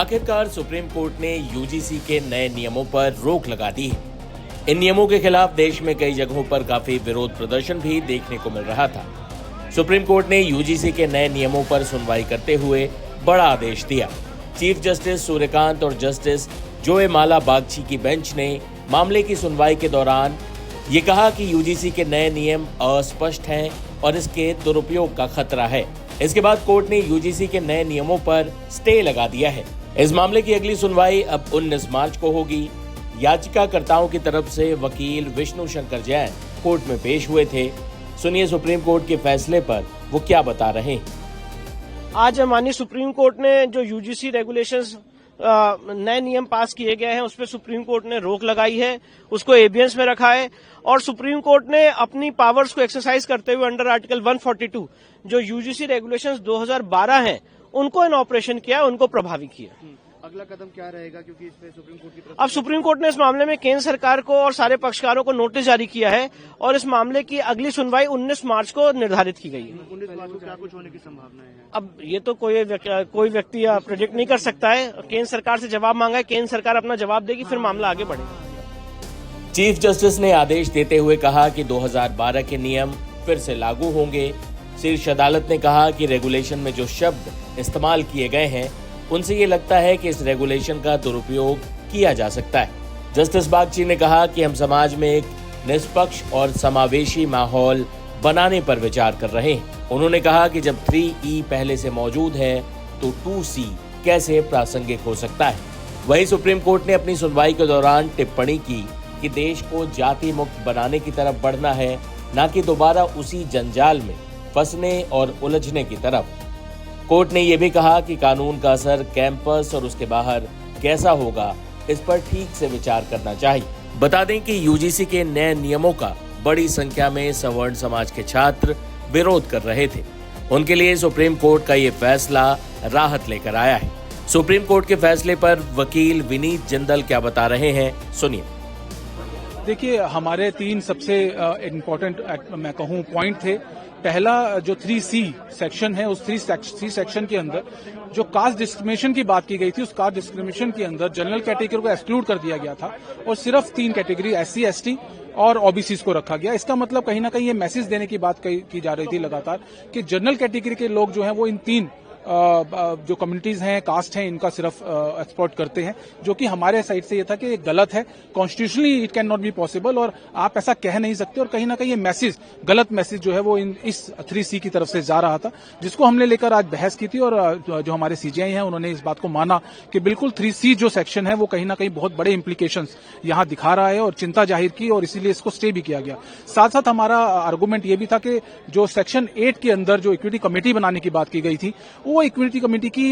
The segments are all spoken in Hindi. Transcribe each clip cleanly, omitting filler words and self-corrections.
आखिरकार सुप्रीम कोर्ट ने यूजीसी के नए नियमों पर रोक लगा दी है। इन नियमों के खिलाफ देश में कई जगहों पर काफी विरोध प्रदर्शन भी देखने को मिल रहा था। सुप्रीम कोर्ट ने यूजीसी के नए नियमों पर सुनवाई करते हुए बड़ा आदेश दिया। चीफ जस्टिस सूर्यकांत और जस्टिस जोए माला बागची की बेंच ने मामले की सुनवाई के दौरान ये कहा कि यूजीसी के नए नियम अस्पष्ट हैं और इसके दुरुपयोग का खतरा है। इसके बाद कोर्ट ने यूजीसी के नए नियमों पर स्टे लगा दिया है। इस मामले की अगली सुनवाई अब 19 मार्च को होगी। याचिकाकर्ताओं की तरफ से वकील विष्णु शंकर जैन कोर्ट में पेश हुए थे। सुनिए सुप्रीम कोर्ट के फैसले पर वो क्या बता रहे हैं। आज माननीय सुप्रीम कोर्ट ने जो यूजीसी रेगुलेशंस नए नियम पास किए गए हैं उस पर सुप्रीम कोर्ट ने रोक लगाई है, उसको एबियंस में रखा है और सुप्रीम कोर्ट ने अपनी पावर्स को एक्सरसाइज करते हुए अंडर आर्टिकल 142 जो यूजीसी रेगुलेशंस 2012 हैं उनको इन ऑपरेशन किया, उनको प्रभावी किया। अगला कदम क्या रहेगा, क्योंकि इसमें सुप्रीम कोर्ट की अब सुप्रीम कोर्ट ने इस मामले में केंद्र सरकार को और सारे पक्षकारों को नोटिस जारी किया है और इस मामले की अगली सुनवाई 19 मार्च को निर्धारित की गई है। 19 मार्च को क्या कुछ होने की संभावना है? अब ये तो कोई व्यक्ति प्रेडिक्ट नहीं कर सकता है। केंद्र सरकार से जवाब मांगा है, केंद्र सरकार अपना जवाब देगी, फिर मामला आगे बढ़ेगा। चीफ जस्टिस ने आदेश देते हुए कहा कि 2012 के नियम फिर से लागू होंगे। शीर्ष अदालत ने कहा कि रेगुलेशन में जो शब्द इस्तेमाल किए गए हैं उनसे ये लगता है कि इस रेगुलेशन का दुरुपयोग किया जा सकता है। जस्टिस बागची ने कहा कि हम समाज में एक निष्पक्ष और समावेशी माहौल बनाने पर विचार कर रहे हैं। उन्होंने कहा कि जब 3E पहले से मौजूद है तो 2C कैसे प्रासंगिक हो सकता है। वहीं सुप्रीम कोर्ट ने अपनी सुनवाई के दौरान टिप्पणी की कि देश को जाति मुक्त बनाने की तरफ बढ़ना है, न कि दोबारा उसी जंजाल में फंसने और उलझने की तरफ। कोर्ट ने यह भी कहा कि कानून का असर कैंपस और उसके बाहर कैसा होगा, इस पर ठीक से विचार करना चाहिए। बता दें कि यूजीसी के नए नियमों का बड़ी संख्या में सवर्ण समाज के छात्र विरोध कर रहे थे। उनके लिए सुप्रीम कोर्ट का ये फैसला राहत लेकर आया है। सुप्रीम कोर्ट के फैसले पर वकील विनीत जिंदल क्या बता रहे हैं, सुनिए। देखिए, हमारे 3 सबसे इम्पोर्टेंट मैं कहूँ पॉइंट थे। पहला जो 3C सेक्शन है, उस 3C सेक्शन के अंदर जो कास्ट डिस्क्रिमिनेशन की बात की गई थी, उस कास्ट डिस्क्रिमिनेशन के अंदर जनरल कैटेगरी को एक्सक्लूड कर दिया गया था और सिर्फ 3 कैटेगरी SC, ST और OBCs को रखा गया। इसका मतलब कहीं ना कहीं ये मैसेज देने की बात की जा रही थी लगातार कि जनरल कैटेगरी के लोग जो हैं वो इन 3 जो कम्युनिटीज हैं, कास्ट हैं, इनका सिर्फ एक्सपोर्ट करते हैं, जो कि हमारे साइड से ये था कि गलत है। Constitutionally it can not be possible और आप ऐसा कह नहीं सकते और कहीं ना कहीं ये मैसेज, गलत मैसेज जो है वो इस 3C की तरफ से जा रहा था, जिसको हमने लेकर आज बहस की थी और जो हमारे CJI हैं उन्होंने इस बात को माना कि बिल्कुल 3C जो सेक्शन है वो कहीं ना कहीं बहुत बड़े इंप्लीकेशंस यहाँ दिखा रहा है और चिंता जाहिर की और इसीलिए इसको स्टे भी किया गया। साथ साथ हमारा आर्गूमेंट ये भी था कि जो सेक्शन 8 के अंदर जो इक्विटी कमेटी बनाने की बात की गई थी, वो इक्विटी कमेटी की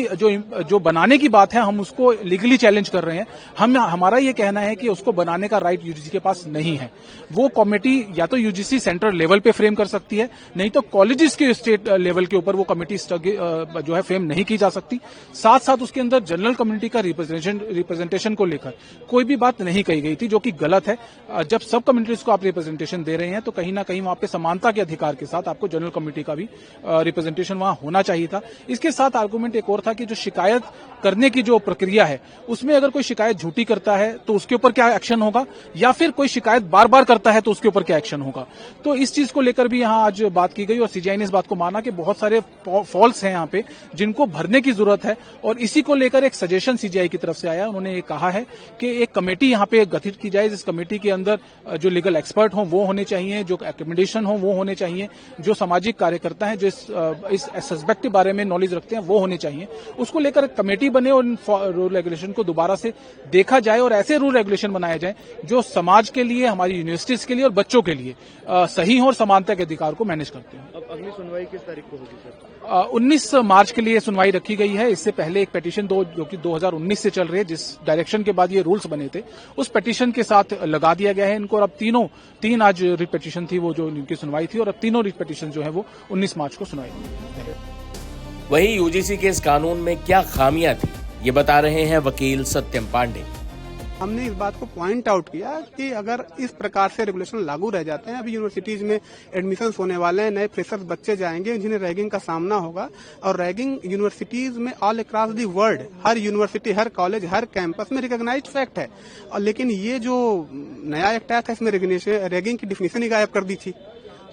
जो बनाने की बात है, हम उसको लीगली चैलेंज कर रहे हैं। हमारा ये कहना है कि उसको बनाने का राइट यूजीसी के पास नहीं है। वो कमेटी या तो यूजीसी सेंट्रल लेवल पे फ्रेम कर सकती है, नहीं तो कॉलेजेस के स्टेट लेवल के ऊपर वो कमेटी जो है फ्रेम नहीं की जा सकती। साथ साथ उसके अंदर जनरल कम्युनिटी का रिप्रेजेंटेशन को लेकर कोई भी बात नहीं कही गई थी, जो कि गलत है। जब सब कम्युनिटीज को आप रिप्रेजेंटेशन दे रहे हैं तो कहीं ना कहीं वहां पे समानता के अधिकार के साथ आपको जनरल कम्युनिटी का भी रिप्रेजेंटेशन वहां होना चाहिए था। इसके साथ आर्गूमेंट एक और था कि जो शिकायत करने की जो प्रक्रिया है उसमें अगर कोई शिकायत झूठी करता है तो उसके ऊपर क्या एक्शन होगा, या फिर कोई शिकायत बार बार करता है तो उसके ऊपर क्या एक्शन होगा। तो इस चीज को लेकर भी यहाँ आज बात की गई और CJI ने इस बात को माना कि बहुत सारे फॉल्स हैं यहाँ पे जिनको भरने की जरूरत है और इसी को लेकर एक सजेशन CJI की तरफ से आया। उन्होंने ये कहा है कि एक कमेटी यहाँ पे गठित की जाए, जिस कमेटी के अंदर जो लीगल एक्सपर्ट हों वो होने चाहिए, जो एकोमोडेशन हो वो होने चाहिए, जो सामाजिक कार्यकर्ता हैं जो इस सस्पेक्ट के बारे में नॉलेज रखते हैं वो होने चाहिए। उसको लेकर कमेटी बने और रूल रेगुलेशन को दोबारा से देखा जाए और ऐसे रूल रेगुलेशन बनाए जाए जो समाज के लिए, हमारी यूनिवर्सिटीज के लिए और बच्चों के लिए सही हो और समानता के अधिकार को मैनेज करते हैं। अब अगली सुनवाई किस तारीख को होगी सर? 19 मार्च के लिए सुनवाई रखी गई है। इससे पहले एक पेटिशन जो कि 2019 से चल रही है, जिस डायरेक्शन के बाद ये रूल्स बने थे, उस पेटिशन के साथ लगा दिया गया है इनको। और अब तीन आज रिट पेटिशन थी वो जो इनकी सुनवाई थी और अब तीनों रिट पेटिशन जो है वो 19 मार्च को सुनवाई थी। वहीं यूजीसी के इस कानून में क्या खामियां थी, ये बता रहे हैं वकील सत्यम पांडे। हमने इस बात को पॉइंट आउट किया कि अगर इस प्रकार से रेगुलेशन लागू रह जाते हैं, अभी यूनिवर्सिटीज में एडमिशंस होने वाले हैं, नए फ्रेशर्स बच्चे जाएंगे जिन्हें रैगिंग का सामना होगा, और रैगिंग यूनिवर्सिटीज में all across the world, her university, her college, her campus में रिकॉग्नाइज्ड फैक्ट है। और लेकिन ये जो नया एक्ट आया था इसमें रैगिंग की डिफिनेशन ही गायब कर दी थी,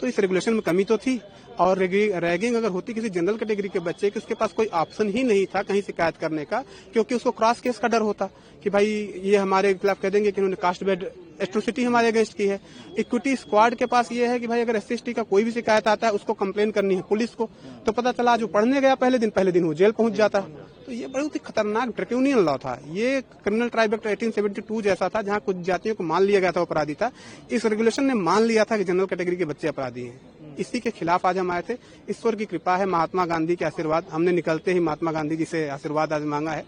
तो इस रेगुलेशन में कमी तो थी। और रैगिंग अगर होती किसी जनरल कैटेगरी के बच्चे की, उसके पास कोई ऑप्शन ही नहीं था कहीं शिकायत करने का, क्योंकि उसको क्रॉस केस का डर होता कि भाई ये हमारे खिलाफ कह देंगे कि इन्होंने कास्ट बेस्ड एट्रोसिटी हमारे अगेंस्ट की है। इक्विटी स्क्वाड के पास ये है कि भाई अगर SC/ST का कोई भी शिकायत आता है उसको कंप्लेन करनी है पुलिस को, तो पता चला जो पढ़ने गया पहले दिन वो जेल पहुंच जाता। तो ये बहुत ही खतरनाक ड्रैकोनियन लॉ था। ये क्रिमिनल ट्राइब एक्ट 1872 जैसा था, जहां कुछ जातियों को मान लिया गया था अपराधी था। इस रेगुलेशन ने मान लिया था कि जनरल कैटेगरी के बच्चे अपराधी हैं। इसी के खिलाफ आज हम आए थे। ईश्वर की कृपा है, महात्मा गांधी के आशीर्वाद, हमने निकलते ही महात्मा गांधी जी से आशीर्वाद आज मांगा है।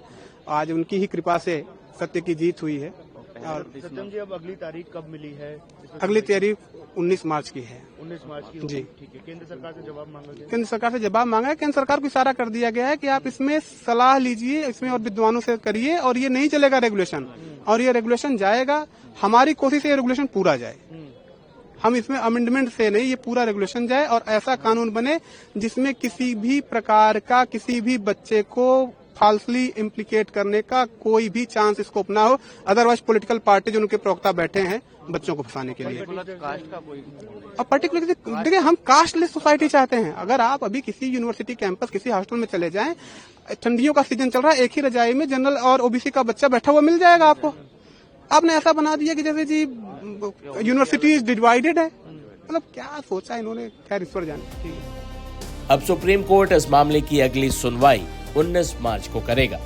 आज उनकी ही कृपा से सत्य की जीत हुई है। और सत्यम जी, अब अगली तारीख कब मिली है? अगली तारीख 19 मार्च की है। 19 मार्च की होगी। जी। ठीक है, केंद्र सरकार से जवाब मांगा गया? केंद्र सरकार से जवाब मांगा है। केंद्र सरकार को इशारा कर दिया गया है कि आप इसमें सलाह लीजिए, इसमें और विद्वानों से करिए, और ये नहीं चलेगा रेगुलेशन, और ये रेगुलेशन जाएगा। हमारी कोशिश है ये रेगुलेशन पूरा जाए। हम इसमें अमेंडमेंट से नहीं, ये पूरा रेगुलेशन जाए और ऐसा कानून बने जिसमें किसी भी प्रकार का किसी भी बच्चे को फाल्सली इम्प्लीकेट करने का कोई भी चांस स्कोप ना हो। अदरवाइज पॉलिटिकल पार्टी जो उनके प्रवक्ता बैठे हैं बच्चों को फंसाने के लिए, और पर्टिकुलरली देखिए हम कास्टलेस सोसाइटी चाहते हैं। अगर आप अभी किसी यूनिवर्सिटी कैंपस, किसी हॉस्टल में चले जाएं, ठंडियों का सीजन चल रहा है, एक ही रजाई में जनरल और OBC का बच्चा बैठा हुआ मिल जाएगा आपको। आपने ऐसा बना दिया कि जैसे जी यूनिवर्सिटी डिवाइडेड है। मतलब क्या सोचा इन्होंने, खैर ईश्वर जाने। अब सुप्रीम कोर्ट इस मामले की अगली सुनवाई 19 मार्च को करेगा।